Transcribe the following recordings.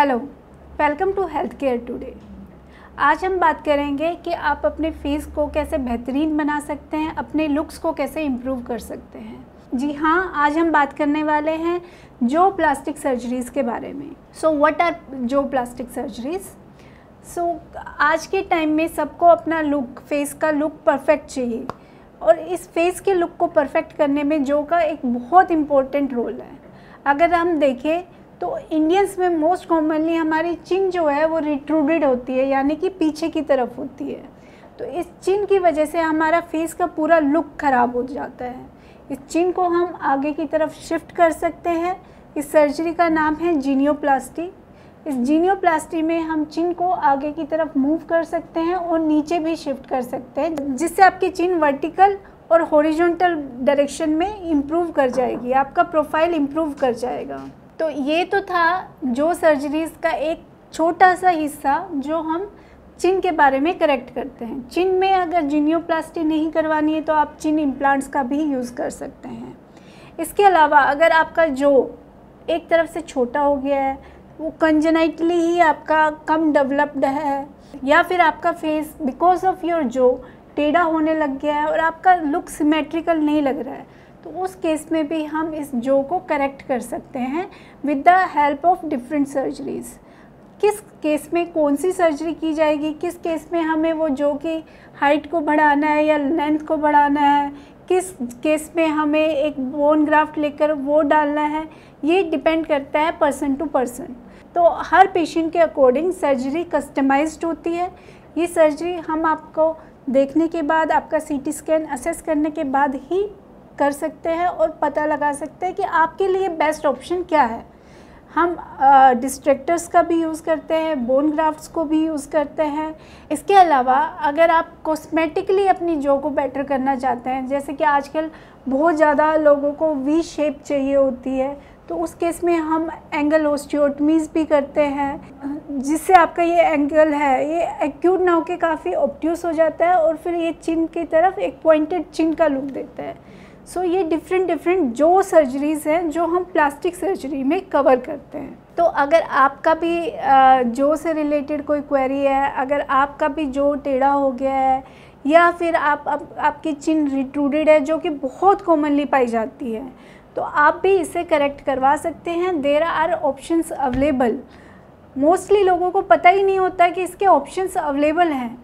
Hello, welcome to health care today. आज हम बात करेंगे कि आप अपने फेस को कैसे बेहतरीन बना सकते हैं, अपने लुक्स को कैसे इम्प्रूव कर सकते हैं। जी हाँ, आज हम बात करने वाले हैं जो प्लास्टिक सर्जरीज़ के बारे में। सो व्हाट आर जो प्लास्टिक सर्जरीज़? आज के टाइम में सबको अपना लुक, फेस का लुक परफेक्ट चाहिए और इस फेस के लुक को परफेक्ट करने में जो का एक बहुत इम्पोर्टेंट रोल है। अगर हम देखें तो इंडियंस में मोस्ट कॉमनली हमारी चिन जो है वो रिट्रूडेड होती है, यानी कि पीछे की तरफ होती है। तो इस चिन की वजह से हमारा फेस का पूरा लुक ख़राब हो जाता है। इस चिन को हम आगे की तरफ शिफ्ट कर सकते हैं। इस सर्जरी का नाम है जीनियोप्लास्टी। इस जीनियोप्लास्टी में हम चिन को आगे की तरफ मूव कर सकते हैं और नीचे भी शिफ्ट कर सकते हैं, जिससे आपकी चिन वर्टिकल और हॉरिजॉन्टल डायरेक्शन में इम्प्रूव कर जाएगी, आपका प्रोफाइल इम्प्रूव कर जाएगा। तो ये तो था जो सर्जरीज़ का एक छोटा सा हिस्सा जो हम चिन के बारे में करेक्ट करते हैं। चिन में अगर जीनियोप्लास्टी नहीं करवानी है तो आप चिन इम्प्लांट्स का भी यूज़ कर सकते हैं। इसके अलावा अगर आपका जो एक तरफ से छोटा हो गया है, वो कंजेनाइटली ही आपका कम डेवलप्ड है, या फिर आपका फेस बिकॉज ऑफ योर जो टेढ़ा होने लग गया है और आपका लुक सिमेट्रिकल नहीं लग रहा है, तो उस केस में भी हम इस जो को करेक्ट कर सकते हैं with the help of different surgeries. किस केस में कौन सी सर्जरी की जाएगी, किस केस में हमें वो जो की हाइट को बढ़ाना है या लेंथ को बढ़ाना है, किस केस में हमें एक बोन ग्राफ्ट लेकर वो डालना है, ये डिपेंड करता है पर्सन टू पर्सन। तो हर पेशेंट के अकॉर्डिंग सर्जरी कस्टमाइज्ड होती है। ये सर्जरी हम आपको देखने के बाद, आपका सीटी स्कैन असेस करने के बाद ही कर सकते हैं और पता लगा सकते हैं कि आपके लिए बेस्ट ऑप्शन क्या है। हम डिस्ट्रैक्टर्स का भी यूज़ करते हैं, बोन ग्राफ्ट्स को भी यूज़ करते हैं। इसके अलावा अगर आप कॉस्मेटिकली अपनी जो को बेटर करना चाहते हैं, जैसे कि आजकल बहुत ज़्यादा लोगों को वी शेप चाहिए होती है, तो उस केस में हम एंगल ऑस्टियोटमीज़ भी करते हैं, जिससे आपका ये एंगल है ये एक्यूट ना होकर काफ़ी ऑब्ट्यूस हो जाता है और फिर ये चिन की तरफ एक पॉइंटेड चिन का लुक देता है। ये डिफरेंट जो सर्जरीज़ हैं जो हम प्लास्टिक सर्जरी में कवर करते हैं। तो अगर आपका भी जो से रिलेटेड कोई क्वेरी है, अगर आपका भी जो टेढ़ा हो गया है या फिर आपकी चिन रिट्रूडेड है, जो कि बहुत कॉमनली पाई जाती है, तो आप भी इसे करेक्ट करवा सकते हैं। There are options available. Mostly लोगों को पता ही नहीं होता कि इसके ऑप्शंस अवेलेबल हैं,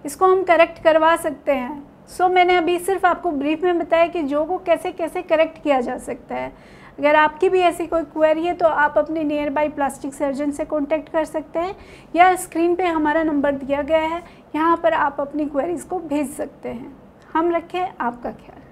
इसको हम करेक्ट करवा सकते हैं। मैंने अभी सिर्फ आपको ब्रीफ में बताया कि जो को कैसे कैसे करेक्ट किया जा सकता है। अगर आपकी भी ऐसी कोई क्वेरी है तो आप अपने नियर बाई प्लास्टिक सर्जन से कांटेक्ट कर सकते हैं, या स्क्रीन पे हमारा नंबर दिया गया है, यहाँ पर आप अपनी क्वेरीज़ को भेज सकते हैं। हम रखें आपका ख्याल।